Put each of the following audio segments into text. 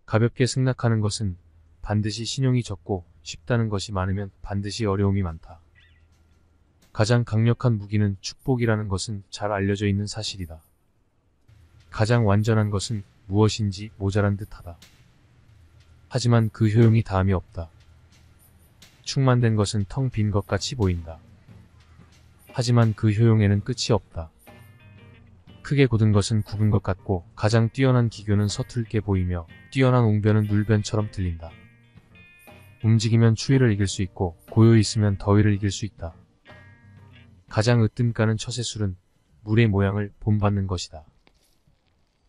가볍게 승낙하는 것은 반드시 신용이 적고 쉽다는 것이 많으면 반드시 어려움이 많다. 가장 강력한 무기는 축복이라는 것은 잘 알려져 있는 사실이다. 가장 완전한 것은 무엇인지 모자란 듯하다. 하지만 그 효용이 다함이 없다. 충만된 것은 텅 빈 것 같이 보인다. 하지만 그 효용에는 끝이 없다. 크게 곧은 것은 굽은 것 같고 가장 뛰어난 기교는 서툴게 보이며 뛰어난 웅변은 물변처럼 들린다. 움직이면 추위를 이길 수 있고 고요히 있으면 더위를 이길 수 있다. 가장 으뜸가는 처세술은 물의 모양을 본받는 것이다.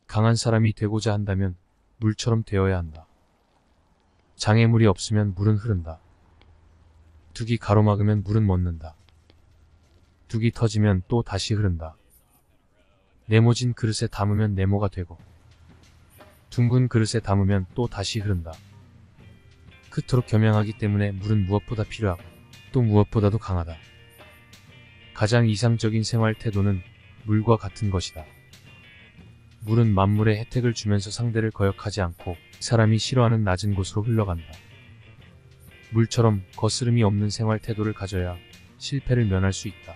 강한 사람이 되고자 한다면 물처럼 되어야 한다. 장애물이 없으면 물은 흐른다. 둑이 가로막으면 물은 멎는다. 둑이 터지면 또 다시 흐른다. 네모진 그릇에 담으면 네모가 되고 둥근 그릇에 담으면 또 다시 흐른다. 그토록 겸양하기 때문에 물은 무엇보다 필요하고 또 무엇보다도 강하다. 가장 이상적인 생활 태도는 물과 같은 것이다. 물은 만물에 혜택을 주면서 상대를 거역하지 않고 사람이 싫어하는 낮은 곳으로 흘러간다. 물처럼 거스름이 없는 생활 태도를 가져야 실패를 면할 수 있다.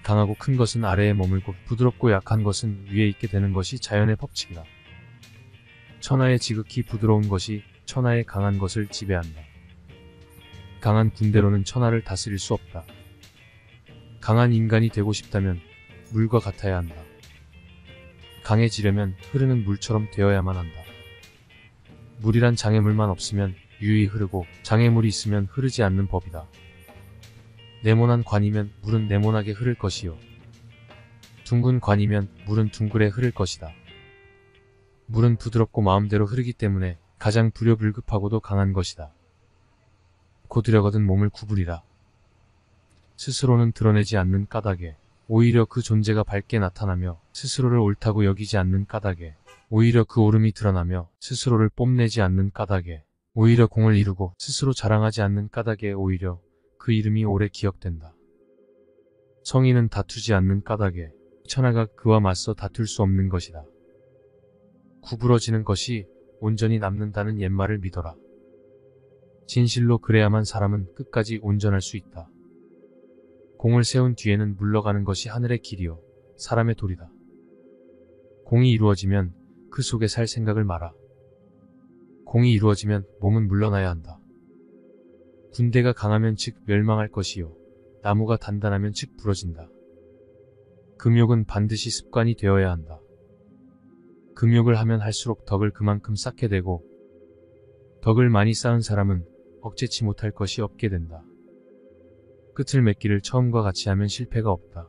강하고 큰 것은 아래에 머물고 부드럽고 약한 것은 위에 있게 되는 것이 자연의 법칙이다. 천하의 지극히 부드러운 것이 천하의 강한 것을 지배한다. 강한 군대로는 천하를 다스릴 수 없다. 강한 인간이 되고 싶다면 물과 같아야 한다. 강해지려면 흐르는 물처럼 되어야만 한다. 물이란 장애물만 없으면 유유히 흐르고 장애물이 있으면 흐르지 않는 법이다. 네모난 관이면 물은 네모나게 흐를 것이요. 둥근 관이면 물은 둥글에 흐를 것이다. 물은 부드럽고 마음대로 흐르기 때문에 가장 두려불급하고도 강한 것이다. 고드려거든 몸을 구부리라. 스스로는 드러내지 않는 까닭에 오히려 그 존재가 밝게 나타나며 스스로를 옳다고 여기지 않는 까닭에 오히려 그 옳음이 드러나며 스스로를 뽐내지 않는 까닭에 오히려 공을 이루고 스스로 자랑하지 않는 까닭에 오히려 그 이름이 오래 기억된다. 성인은 다투지 않는 까닭에 천하가 그와 맞서 다툴 수 없는 것이다. 구부러지는 것이 온전히 남는다는 옛말을 믿어라. 진실로 그래야만 사람은 끝까지 온전할 수 있다. 공을 세운 뒤에는 물러가는 것이 하늘의 길이요 사람의 도리다. 공이 이루어지면 그 속에 살 생각을 마라. 공이 이루어지면 몸은 물러나야 한다. 군대가 강하면 즉 멸망할 것이요 나무가 단단하면 즉 부러진다. 금욕은 반드시 습관이 되어야 한다. 금욕을 하면 할수록 덕을 그만큼 쌓게 되고 덕을 많이 쌓은 사람은 억제치 못할 것이 없게 된다. 끝을 맺기를 처음과 같이 하면 실패가 없다.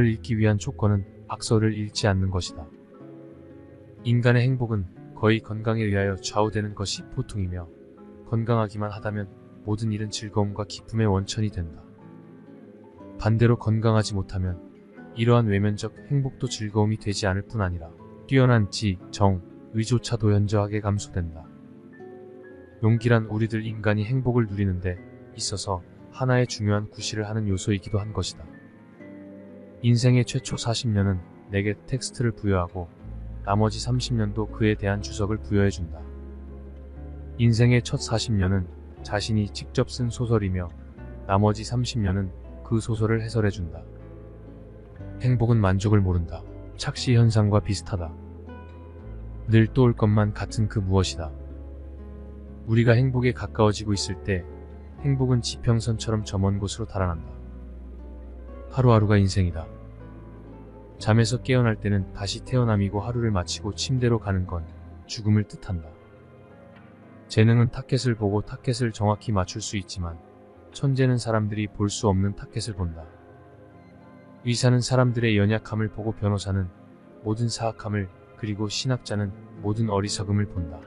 를 읽기 위한 조건은 악서를 읽지 않는 것이다. 인간의 행복은 거의 건강에 의하여 좌우되는 것이 보통이며 건강하기만 하다면 모든 일은 즐거움과 기쁨의 원천이 된다. 반대로 건강하지 못하면 이러한 외면적 행복도 즐거움이 되지 않을 뿐 아니라 뛰어난 지, 정, 의조차도 현저하게 감소된다. 용기란 우리들 인간이 행복을 누리는데 있어서 하나의 중요한 구실을 하는 요소이기도 한 것이다. 인생의 최초 40년은 내게 텍스트를 부여하고 나머지 30년도 그에 대한 주석을 부여해준다. 인생의 첫 40년은 자신이 직접 쓴 소설이며 나머지 30년은 그 소설을 해설해준다. 행복은 만족을 모른다. 착시 현상과 비슷하다. 늘 또 올 것만 같은 그 무엇이다. 우리가 행복에 가까워지고 있을 때 행복은 지평선처럼 저 먼 곳으로 달아난다. 하루하루가 인생이다. 잠에서 깨어날 때는 다시 태어남이고 하루를 마치고 침대로 가는 건 죽음을 뜻한다. 재능은 타켓을 보고 타켓을 정확히 맞출 수 있지만 천재는 사람들이 볼 수 없는 타켓을 본다. 의사는 사람들의 연약함을 보고 변호사는 모든 사악함을 그리고 신학자는 모든 어리석음을 본다.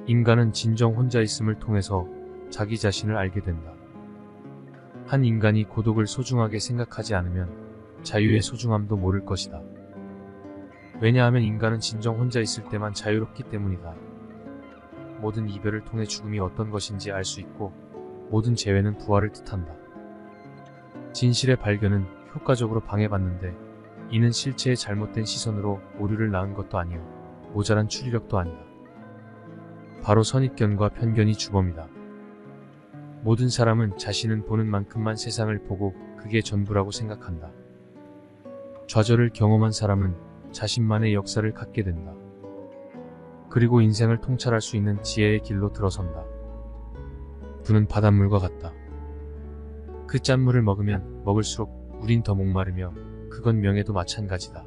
인간은 진정 혼자 있음을 통해서 자기 자신을 알게 된다. 한 인간이 고독을 소중하게 생각하지 않으면 자유의 소중함도 모를 것이다. 왜냐하면 인간은 진정 혼자 있을 때만 자유롭기 때문이다. 모든 이별을 통해 죽음이 어떤 것인지 알 수 있고 모든 재회는 부활을 뜻한다. 진실의 발견은 효과적으로 방해받는데 이는 실체의 잘못된 시선으로 오류를 낳은 것도 아니요 모자란 추리력도 아니다. 바로 선입견과 편견이 주범이다. 모든 사람은 자신은 보는 만큼만 세상을 보고 그게 전부라고 생각한다. 좌절을 경험한 사람은 자신만의 역사를 갖게 된다. 그리고 인생을 통찰할 수 있는 지혜의 길로 들어선다. 부는 바닷물과 같다. 그 짠물을 먹으면 먹을수록 우린 더 목마르며 그건 명예도 마찬가지다.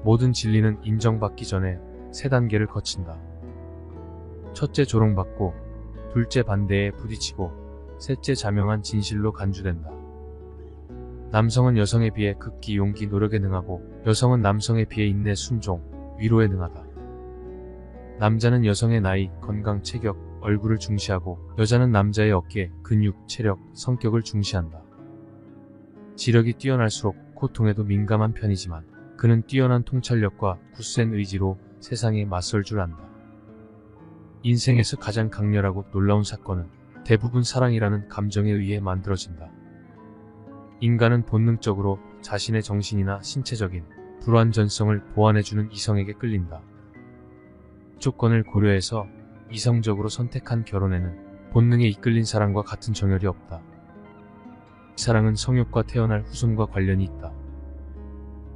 모든 진리는 인정받기 전에 세 단계를 거친다. 첫째 조롱받고, 둘째 반대에 부딪히고, 셋째 자명한 진실로 간주된다. 남성은 여성에 비해 극기, 용기, 노력에 능하고 여성은 남성에 비해 인내, 순종, 위로에 능하다. 남자는 여성의 나이, 건강, 체격, 얼굴을 중시하고 여자는 남자의 어깨, 근육, 체력, 성격을 중시한다. 지력이 뛰어날수록 고통에도 민감한 편이지만 그는 뛰어난 통찰력과 굳센 의지로 세상에 맞설 줄 안다. 인생에서 가장 강렬하고 놀라운 사건은 대부분 사랑이라는 감정에 의해 만들어진다. 인간은 본능적으로 자신의 정신이나 신체적인 불완전성을 보완해주는 이성에게 끌린다. 조건을 고려해서 이성적으로 선택한 결혼에는 본능에 이끌린 사랑과 같은 정열이 없다. 사랑은 성욕과 태어날 후손과 관련이 있다.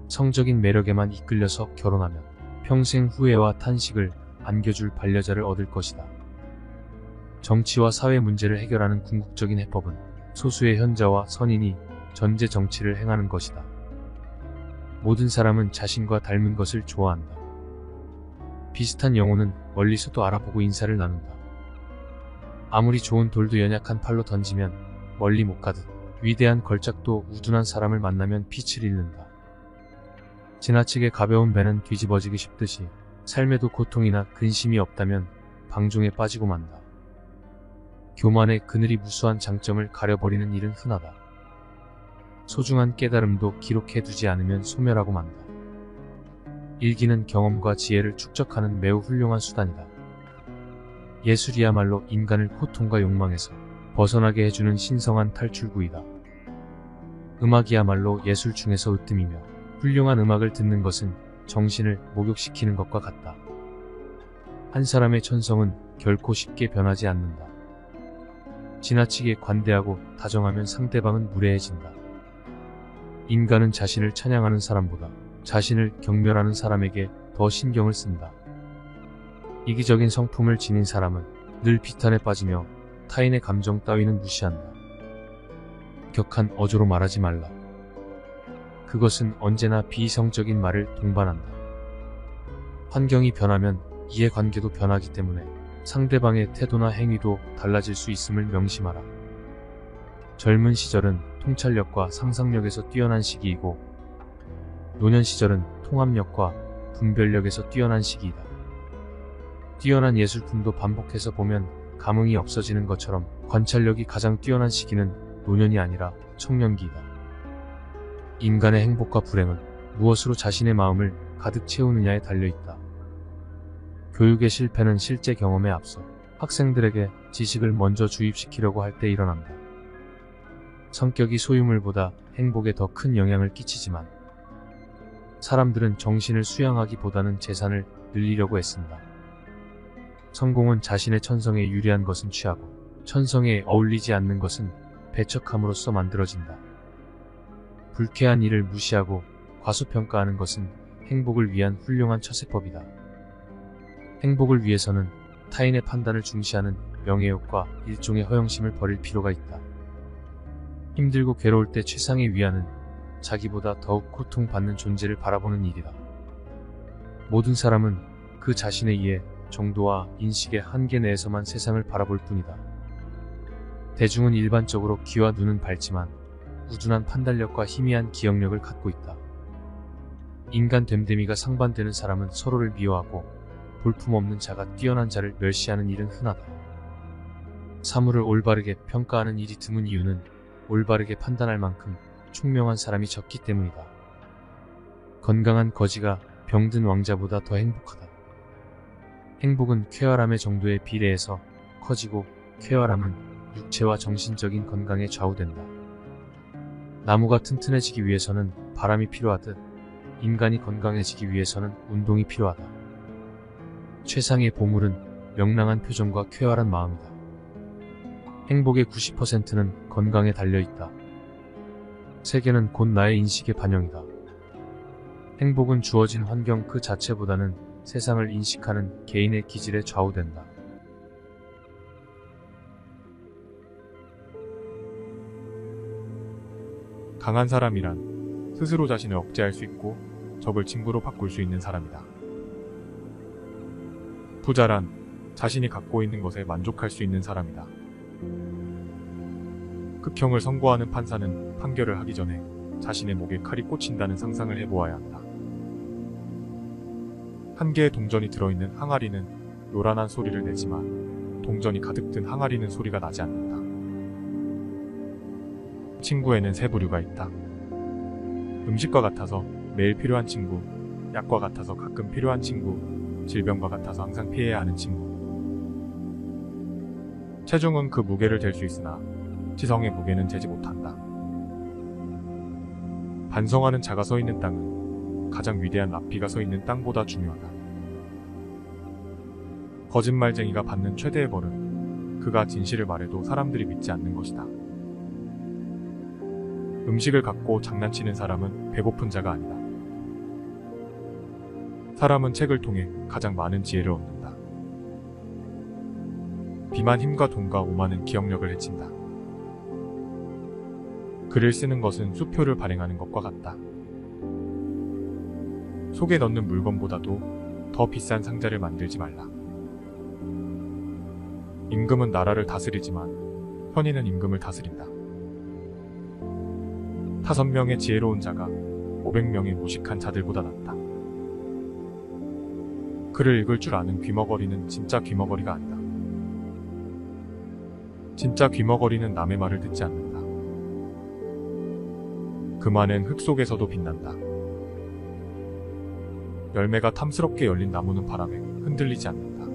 성적인 매력에만 이끌려서 결혼하면 평생 후회와 탄식을 안겨줄 반려자를 얻을 것이다. 정치와 사회 문제를 해결하는 궁극적인 해법은 소수의 현자와 선인이 전제 정치를 행하는 것이다. 모든 사람은 자신과 닮은 것을 좋아한다. 비슷한 영혼은 멀리서도 알아보고 인사를 나눈다. 아무리 좋은 돌도 연약한 팔로 던지면 멀리 못 가듯 위대한 걸작도 우둔한 사람을 만나면 빛을 잃는다. 지나치게 가벼운 배는 뒤집어지기 쉽듯이 삶에도 고통이나 근심이 없다면 방종에 빠지고 만다. 교만의 그늘이 무수한 장점을 가려버리는 일은 흔하다. 소중한 깨달음도 기록해두지 않으면 소멸하고 만다. 일기는 경험과 지혜를 축적하는 매우 훌륭한 수단이다. 예술이야말로 인간을 고통과 욕망에서 벗어나게 해주는 신성한 탈출구이다. 음악이야말로 예술 중에서 으뜸이며 훌륭한 음악을 듣는 것은 정신을 목욕시키는 것과 같다. 한 사람의 천성은 결코 쉽게 변하지 않는다. 지나치게 관대하고 다정하면 상대방은 무례해진다. 인간은 자신을 찬양하는 사람보다 자신을 경멸하는 사람에게 더 신경을 쓴다. 이기적인 성품을 지닌 사람은 늘 비탄에 빠지며 타인의 감정 따위는 무시한다. 격한 어조로 말하지 말라. 그것은 언제나 비이성적인 말을 동반한다. 환경이 변하면 이해관계도 변하기 때문에 상대방의 태도나 행위도 달라질 수 있음을 명심하라. 젊은 시절은 통찰력과 상상력에서 뛰어난 시기이고 노년 시절은 통합력과 분별력에서 뛰어난 시기이다. 뛰어난 예술품도 반복해서 보면 감흥이 없어지는 것처럼 관찰력이 가장 뛰어난 시기는 노년이 아니라 청년기이다. 인간의 행복과 불행은 무엇으로 자신의 마음을 가득 채우느냐에 달려있다. 교육의 실패는 실제 경험에 앞서 학생들에게 지식을 먼저 주입시키려고 할 때 일어난다. 성격이 소유물보다 행복에 더 큰 영향을 끼치지만 사람들은 정신을 수양하기보다는 재산을 늘리려고 애쓴다. 성공은 자신의 천성에 유리한 것은 취하고 천성에 어울리지 않는 것은 배척함으로써 만들어진다. 불쾌한 일을 무시하고 과소평가하는 것은 행복을 위한 훌륭한 처세법이다. 행복을 위해서는 타인의 판단을 중시하는 명예욕과 일종의 허영심을 버릴 필요가 있다. 힘들고 괴로울 때 최상의 위안은 자기보다 더욱 고통받는 존재를 바라보는 일이다. 모든 사람은 그 자신의 이해, 정도와 인식의 한계 내에서만 세상을 바라볼 뿐이다. 대중은 일반적으로 귀와 눈은 밝지만 우둔한 판단력과 희미한 기억력을 갖고 있다. 인간 됨됨이가 상반되는 사람은 서로를 미워하고 볼품없는 자가 뛰어난 자를 멸시하는 일은 흔하다. 사물을 올바르게 평가하는 일이 드문 이유는 올바르게 판단할 만큼 총명한 사람이 적기 때문이다. 건강한 거지가 병든 왕자보다 더 행복하다. 행복은 쾌활함의 정도에 비례해서 커지고 쾌활함은 육체와 정신적인 건강에 좌우된다. 나무가 튼튼해지기 위해서는 바람이 필요하듯 인간이 건강해지기 위해서는 운동이 필요하다. 최상의 보물은 명랑한 표정과 쾌활한 마음이다. 행복의 90%는 건강에 달려있다. 세계는 곧 나의 인식의 반영이다. 행복은 주어진 환경 그 자체보다는 세상을 인식하는 개인의 기질에 좌우된다. 강한 사람이란 스스로 자신을 억제할 수 있고 적을 친구로 바꿀 수 있는 사람이다. 부자란 자신이 갖고 있는 것에 만족할 수 있는 사람이다. 극형을 선고하는 판사는 판결을 하기 전에 자신의 목에 칼이 꽂힌다는 상상을 해보아야 한다. 한 개의 동전이 들어있는 항아리는 요란한 소리를 내지만 동전이 가득 든 항아리는 소리가 나지 않는다. 친구에는 세 부류가 있다. 음식과 같아서 매일 필요한 친구, 약과 같아서 가끔 필요한 친구, 질병과 같아서 항상 피해야 하는 친구. 체중은 그 무게를 잴 수 있으나 지성의 무게는 재지 못한다. 반성하는 자가 서 있는 땅은 가장 위대한 랍비가 서 있는 땅보다 중요하다. 거짓말쟁이가 받는 최대의 벌은 그가 진실을 말해도 사람들이 믿지 않는 것이다. 음식을 갖고 장난치는 사람은 배고픈 자가 아니다. 사람은 책을 통해 가장 많은 지혜를 얻는다. 비만 힘과 돈과 오만은 기억력을 해친다. 글을 쓰는 것은 수표를 발행하는 것과 같다. 속에 넣는 물건보다도 더 비싼 상자를 만들지 말라. 임금은 나라를 다스리지만 현인은 임금을 다스린다. 5명의 지혜로운 자가 500명의 무식한 자들보다 낫다. 글을 읽을 줄 아는 귀머거리는 진짜 귀머거리가 아니다. 진짜 귀머거리는 남의 말을 듣지 않는다. 그만은 흙 속에서도 빛난다. 열매가 탐스럽게 열린 나무는 바람에 흔들리지 않는다.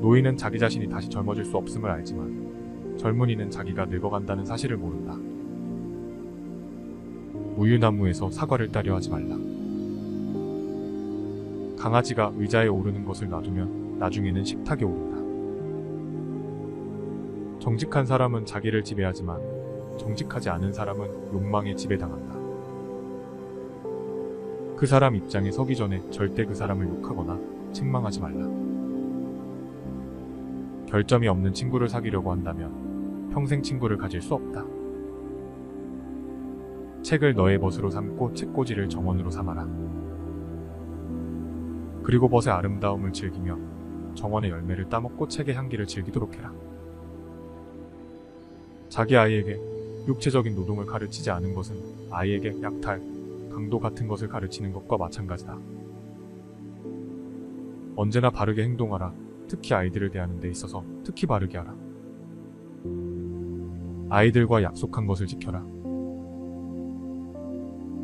노인은 자기 자신이 다시 젊어질 수 없음을 알지만 젊은이는 자기가 늙어간다는 사실을 모른다. 우유나무에서 사과를 따려 하지 말라. 강아지가 의자에 오르는 것을 놔두면 나중에는 식탁에 오른다. 정직한 사람은 자기를 지배하지만 정직하지 않은 사람은 욕망에 지배당한다. 그 사람 입장에 서기 전에 절대 그 사람을 욕하거나 책망하지 말라. 결점이 없는 친구를 사귀려고 한다면 평생 친구를 가질 수 없다. 책을 너의 벗으로 삼고 책꽂이를 정원으로 삼아라. 그리고 벗의 아름다움을 즐기며 정원의 열매를 따먹고 책의 향기를 즐기도록 해라. 자기 아이에게 육체적인 노동을 가르치지 않은 것은 아이에게 약탈, 강도 같은 것을 가르치는 것과 마찬가지다. 언제나 바르게 행동하라. 특히 아이들을 대하는 데 있어서 특히 바르게 하라. 아이들과 약속한 것을 지켜라.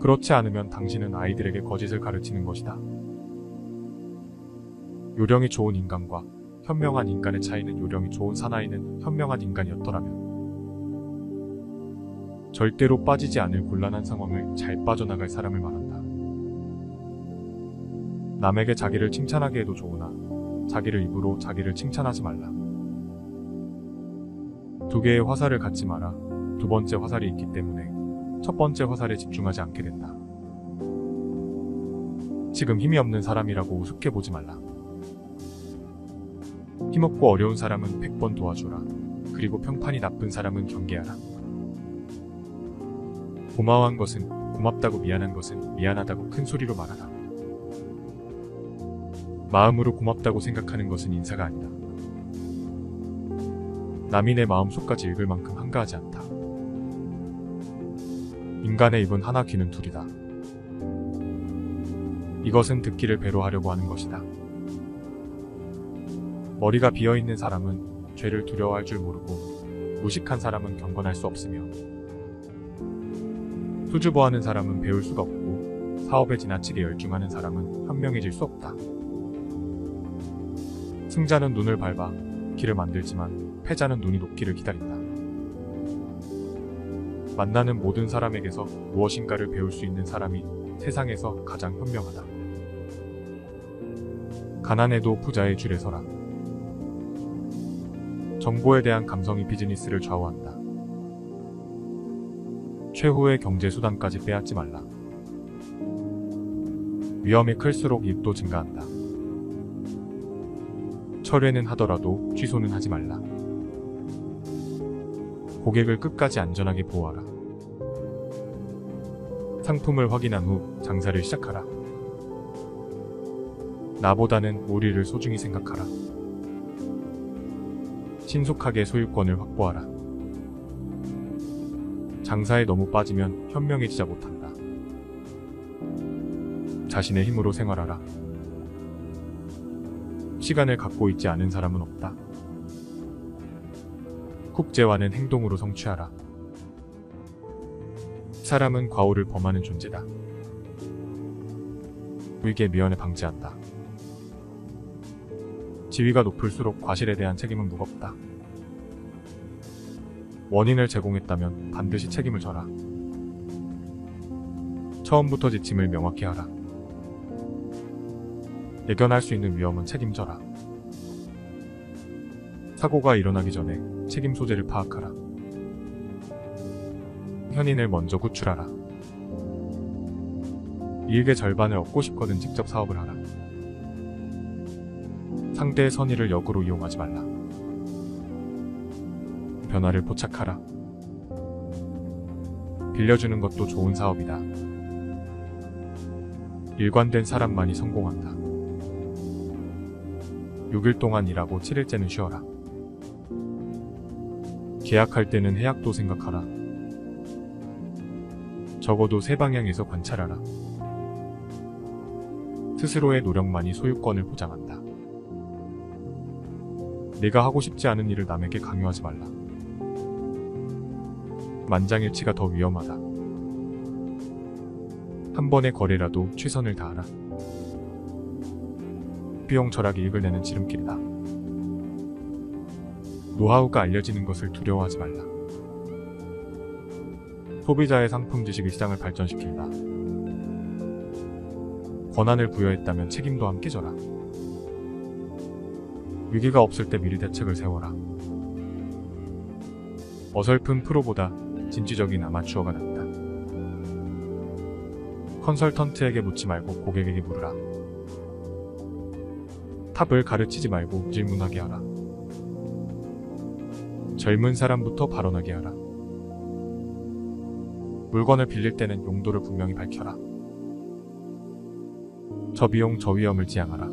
그렇지 않으면 당신은 아이들에게 거짓을 가르치는 것이다. 요령이 좋은 인간과 현명한 인간의 차이는 요령이 좋은 사나이는 현명한 인간이었더라면 절대로 빠지지 않을 곤란한 상황을 잘 빠져나갈 사람을 말한다. 남에게 자기를 칭찬하게 해도 좋으나 자기를 입으로 자기를 칭찬하지 말라. 두 개의 화살을 갖지 마라. 두 번째 화살이 있기 때문에 첫 번째 화살에 집중하지 않게 된다. 지금 힘이 없는 사람이라고 우습게 보지 말라. 힘없고 어려운 사람은 100번 도와주라. 그리고 평판이 나쁜 사람은 경계하라. 고마워한 것은 고맙다고, 미안한 것은 미안하다고 큰 소리로 말하라. 마음으로 고맙다고 생각하는 것은 인사가 아니다. 남이 내 마음속까지 읽을 만큼 한가하지 않다. 인간의 입은 하나, 귀는 둘이다. 이것은 듣기를 배로 하려고 하는 것이다. 머리가 비어있는 사람은 죄를 두려워할 줄 모르고 무식한 사람은 경건할 수 없으며 수줍어하는 사람은 배울 수가 없고 사업에 지나치게 열중하는 사람은 현명해질 수 없다. 승자는 눈을 밟아 길을 만들지만 패자는 눈이 녹기를 기다린다. 만나는 모든 사람에게서 무엇인가를 배울 수 있는 사람이 세상에서 가장 현명하다. 가난해도 부자의 줄에 서라. 정보에 대한 감성이 비즈니스를 좌우한다. 최후의 경제 수단까지 빼앗지 말라. 위험이 클수록 이익도 증가한다. 철회는 하더라도 취소는 하지 말라. 고객을 끝까지 안전하게 보호하라. 상품을 확인한 후 장사를 시작하라. 나보다는 우리를 소중히 생각하라. 신속하게 소유권을 확보하라. 장사에 너무 빠지면 현명해지지 못한다. 자신의 힘으로 생활하라. 시간을 갖고 있지 않은 사람은 없다. 국제화는 행동으로 성취하라. 사람은 과오를 범하는 존재다. 위계 미연에 방지한다. 지위가 높을수록 과실에 대한 책임은 무겁다. 원인을 제공했다면 반드시 책임을 져라. 처음부터 지침을 명확히 하라. 예견할 수 있는 위험은 책임져라. 사고가 일어나기 전에 책임 소재를 파악하라. 현인을 먼저 구출하라. 이익의 절반을 얻고 싶거든 직접 사업을 하라. 상대의 선의를 역으로 이용하지 말라. 변화를 포착하라. 빌려주는 것도 좋은 사업이다. 일관된 사람만이 성공한다. 6일 동안 일하고 7일째는 쉬어라. 계약할 때는 해약도 생각하라. 적어도 세 방향에서 관찰하라. 스스로의 노력만이 소유권을 보장한다. 내가 하고 싶지 않은 일을 남에게 강요하지 말라. 만장일치가 더 위험하다. 한 번의 거래라도 최선을 다하라. 비용 절약이 이익을 내는 지름길이다. 노하우가 알려지는 것을 두려워하지 말라. 소비자의 상품 지식이 시장을 발전시킨다. 권한을 부여했다면 책임도 함께 져라. 위기가 없을 때 미리 대책을 세워라. 어설픈 프로보다 진취적인 아마추어가 낫다. 컨설턴트에게 묻지 말고 고객에게 물으라. 탑을 가르치지 말고 질문하게 하라. 젊은 사람부터 발언하게 하라. 물건을 빌릴 때는 용도를 분명히 밝혀라. 저비용 저위험을 지향하라.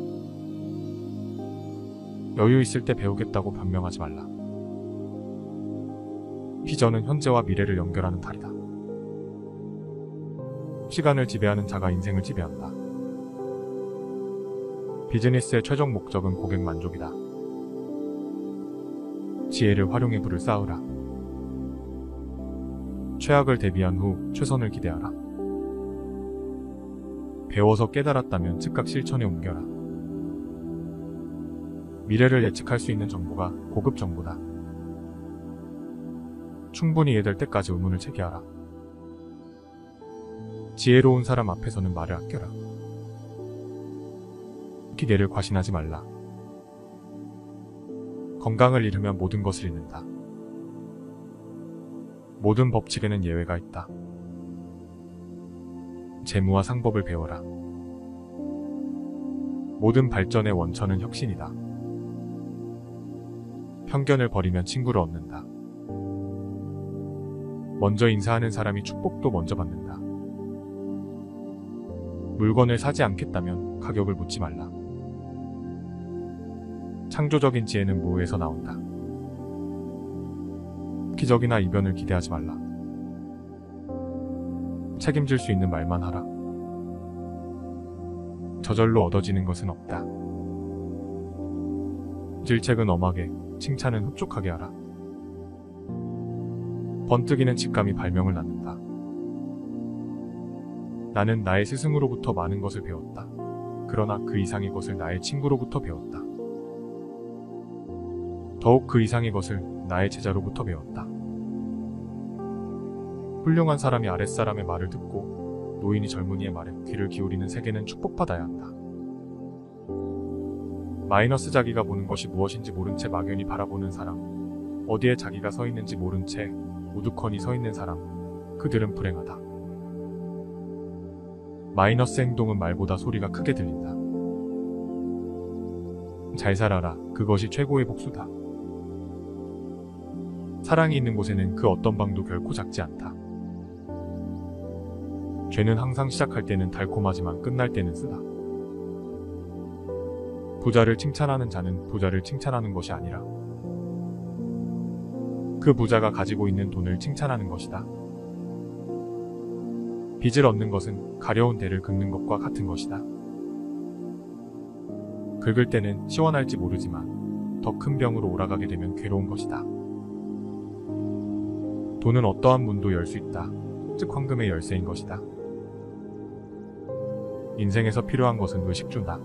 여유 있을 때 배우겠다고 변명하지 말라. 비전은 현재와 미래를 연결하는 달이다. 시간을 지배하는 자가 인생을 지배한다. 비즈니스의 최종 목적은 고객 만족이다. 지혜를 활용해 부를 쌓으라. 최악을 대비한 후 최선을 기대하라. 배워서 깨달았다면 즉각 실천에 옮겨라. 미래를 예측할 수 있는 정보가 고급 정보다. 충분히 이해될 때까지 의문을 제기하라. 지혜로운 사람 앞에서는 말을 아껴라. 기계를 과신하지 말라. 건강을 잃으면 모든 것을 잃는다. 모든 법칙에는 예외가 있다. 재무와 상법을 배워라. 모든 발전의 원천은 혁신이다. 편견을 버리면 친구를 얻는다. 먼저 인사하는 사람이 축복도 먼저 받는다. 물건을 사지 않겠다면 가격을 묻지 말라. 창조적인 지혜는 무에서 나온다. 기적이나 이변을 기대하지 말라. 책임질 수 있는 말만 하라. 저절로 얻어지는 것은 없다. 질책은 엄하게, 칭찬은 흡족하게 하라. 번뜩이는 직감이 발명을 낳는다. 나는 나의 스승으로부터 많은 것을 배웠다. 그러나 그 이상의 것을 나의 친구로부터 배웠다. 더욱 그 이상의 것을 나의 제자로부터 배웠다. 훌륭한 사람이 아랫사람의 말을 듣고 노인이 젊은이의 말에 귀를 기울이는 세계는 축복받아야 한다. 마이너스 자기가 보는 것이 무엇인지 모른 채 막연히 바라보는 사람, 어디에 자기가 서 있는지 모른 채 우두커니 서 있는 사람, 그들은 불행하다. 마이너스 행동은 말보다 소리가 크게 들린다. 잘 살아라. 그것이 최고의 복수다. 사랑이 있는 곳에는 그 어떤 방도 결코 작지 않다. 죄는 항상 시작할 때는 달콤하지만 끝날 때는 쓰다. 부자를 칭찬하는 자는 부자를 칭찬하는 것이 아니라 그 부자가 가지고 있는 돈을 칭찬하는 것이다. 빚을 얻는 것은 가려운 대를 긁는 것과 같은 것이다. 긁을 때는 시원할지 모르지만 더 큰 병으로 올라가게 되면 괴로운 것이다. 돈은 어떠한 문도 열 수 있다. 즉 황금의 열쇠인 것이다. 인생에서 필요한 것은 의식주다.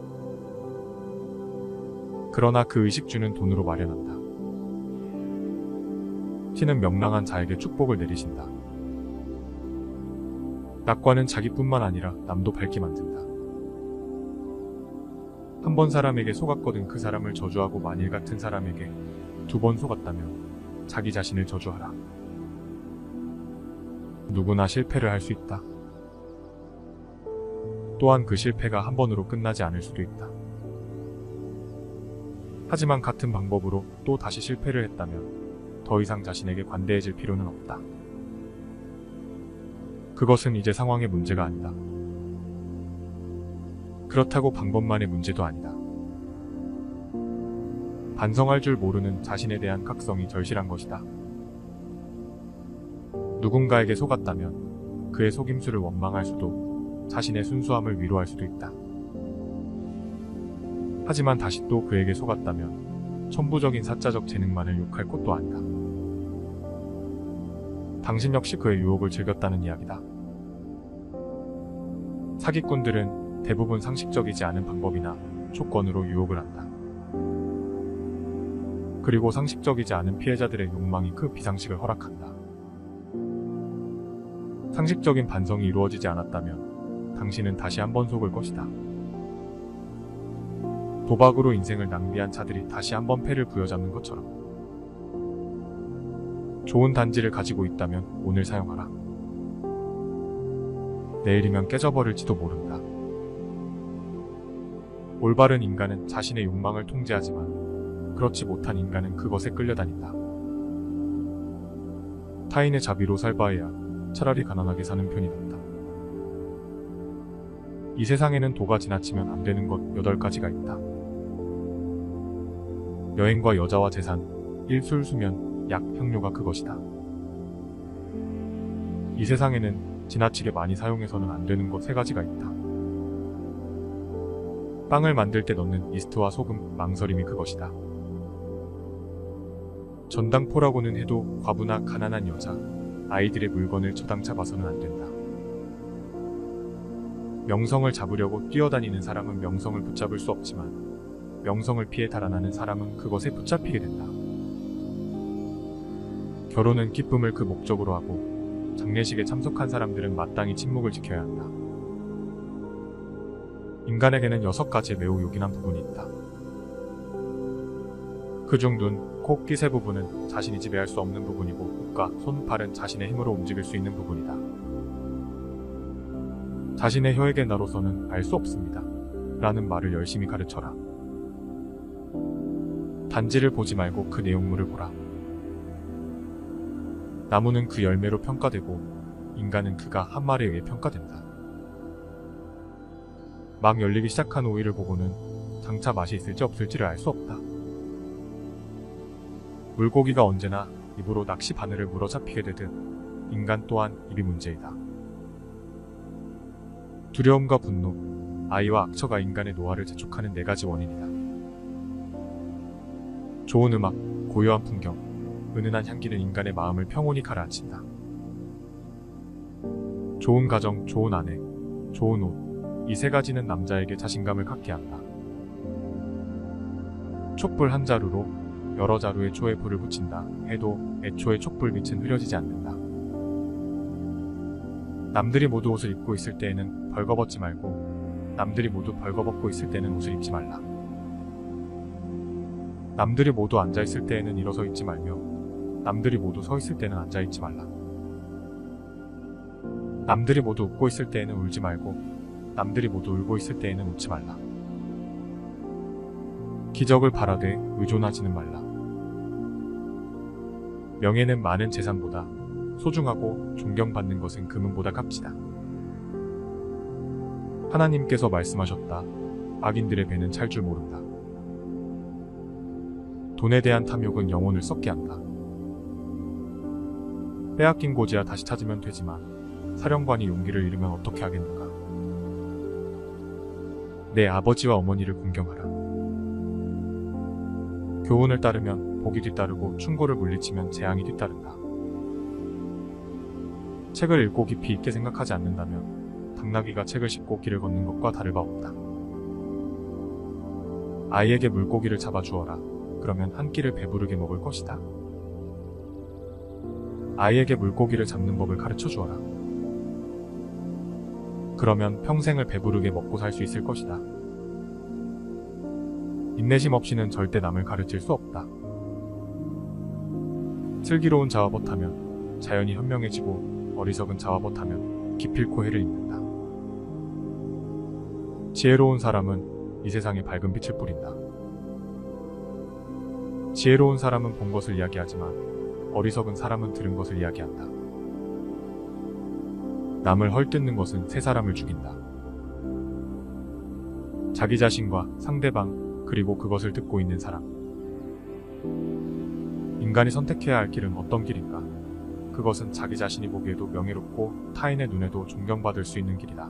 그러나 그 의식주는 돈으로 마련한다. 신은 명랑한 자에게 축복을 내리신다. 낙관은 자기뿐만 아니라 남도 밝게 만든다. 한 번 사람에게 속았거든 그 사람을 저주하고 만일 같은 사람에게 2번 속았다면 자기 자신을 저주하라. 누구나 실패를 할 수 있다. 또한 그 실패가 한 번으로 끝나지 않을 수도 있다. 하지만 같은 방법으로 또 다시 실패를 했다면 더 이상 자신에게 관대해질 필요는 없다. 그것은 이제 상황의 문제가 아니다. 그렇다고 방법만의 문제도 아니다. 반성할 줄 모르는 자신에 대한 각성이 절실한 것이다. 누군가에게 속았다면 그의 속임수를 원망할 수도 자신의 순수함을 위로할 수도 있다. 하지만 다시 또 그에게 속았다면 천부적인 사자적 재능만을 욕할 것도 아니다. 당신 역시 그의 유혹을 즐겼다는 이야기다. 사기꾼들은 대부분 상식적이지 않은 방법이나 조건으로 유혹을 한다. 그리고 상식적이지 않은 피해자들의 욕망이 그 비상식을 허락한다. 상식적인 반성이 이루어지지 않았다면 당신은 다시 한번 속을 것이다. 도박으로 인생을 낭비한 자들이 다시 한번 패를 부여잡는 것처럼. 좋은 단지를 가지고 있다면 오늘 사용하라. 내일이면 깨져버릴지도 모른다. 올바른 인간은 자신의 욕망을 통제하지만 그렇지 못한 인간은 그것에 끌려다닌다. 타인의 자비로 살 바에야 차라리 가난하게 사는 편이 낫다. 이 세상에는 도가 지나치면 안 되는 것 8가지가 있다. 여행과 여자와 재산, 일술, 수면, 약, 향료가 그것이다. 이 세상에는 지나치게 많이 사용해서는 안 되는 것 3가지가 있다. 빵을 만들 때 넣는 이스트와 소금, 망설임이 그것이다. 전당포라고는 해도 과부나 가난한 여자, 아이들의 물건을 저당 잡아서는 안 된다. 명성을 잡으려고 뛰어다니는 사람은 명성을 붙잡을 수 없지만 명성을 피해 달아나는 사람은 그것에 붙잡히게 된다. 결혼은 기쁨을 그 목적으로 하고 장례식에 참석한 사람들은 마땅히 침묵을 지켜야 한다. 인간에게는 6가지의 매우 요긴한 부분이 있다. 그중 눈, 코, 귀 세 부분은 자신이 지배할 수 없는 부분이고 목과 손, 팔은 자신의 힘으로 움직일 수 있는 부분이다. 자신의 혀에게 나로서는 알 수 없습니다. 라는 말을 열심히 가르쳐라. 단지를 보지 말고 그 내용물을 보라. 나무는 그 열매로 평가되고 인간은 그가 한 말에 의해 평가된다. 막 열리기 시작한 오이를 보고는 장차 맛이 있을지 없을지를 알 수 없다. 물고기가 언제나 입으로 낚시 바늘을 물어 잡히게 되듯 인간 또한 입이 문제이다. 두려움과 분노, 아이와 악처가 인간의 노화를 재촉하는 4가지 원인이다. 좋은 음악, 고요한 풍경, 은은한 향기는 인간의 마음을 평온히 가라앉힌다. 좋은 가정, 좋은 아내, 좋은 옷, 이 3가지는 남자에게 자신감을 갖게 한다. 촛불 한 자루로 여러 자루의 초에 불을 붙인다 해도 애초에 촛불빛은 흐려지지 않는다. 남들이 모두 옷을 입고 있을 때에는 벌거벗지 말고 남들이 모두 벌거벗고 있을 때는 옷을 입지 말라. 남들이 모두 앉아있을 때에는 일어서 있지 말며 남들이 모두 서 있을 때는 앉아있지 말라. 남들이 모두 웃고 있을 때에는 울지 말고 남들이 모두 울고 있을 때에는 웃지 말라. 기적을 바라되 의존하지는 말라. 명예는 많은 재산보다 소중하고 존경받는 것은 금은보다 값지다. 하나님께서 말씀하셨다. 악인들의 배는 찰 줄 모른다. 돈에 대한 탐욕은 영혼을 썩게 한다. 빼앗긴 고지야 다시 찾으면 되지만 사령관이 용기를 잃으면 어떻게 하겠는가. 내 아버지와 어머니를 공경하라. 교훈을 따르면 복이 뒤따르고 충고를 물리치면 재앙이 뒤따른다. 책을 읽고 깊이 있게 생각하지 않는다면 당나귀가 책을 씹고 길을 걷는 것과 다를 바 없다. 아이에게 물고기를 잡아주어라. 그러면 한 끼를 배부르게 먹을 것이다. 아이에게 물고기를 잡는 법을 가르쳐 주어라. 그러면 평생을 배부르게 먹고 살 수 있을 것이다. 인내심 없이는 절대 남을 가르칠 수 없다. 슬기로운 자와 벗하면 자연이 현명해지고 어리석은 자와 벗하면 기필코 해를 입는다. 지혜로운 사람은 이 세상에 밝은 빛을 뿌린다. 지혜로운 사람은 본 것을 이야기하지만 어리석은 사람은 들은 것을 이야기한다. 남을 헐뜯는 것은 세 사람을 죽인다. 자기 자신과 상대방 그리고 그것을 듣고 있는 사람. 인간이 선택해야 할 길은 어떤 길인가? 그것은 자기 자신이 보기에도 명예롭고 타인의 눈에도 존경받을 수 있는 길이다.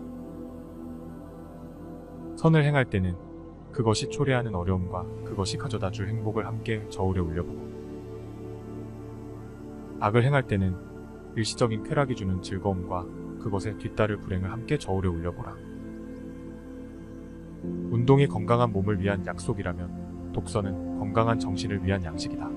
선을 행할 때는 그것이 초래하는 어려움과 그것이 가져다 줄 행복을 함께 저울에 올려보고, 악을 행할 때는 일시적인 쾌락이 주는 즐거움과 그것에 뒤따를 불행을 함께 저울에 올려보라. 운동이 건강한 몸을 위한 약속이라면 독서는 건강한 정신을 위한 양식이다.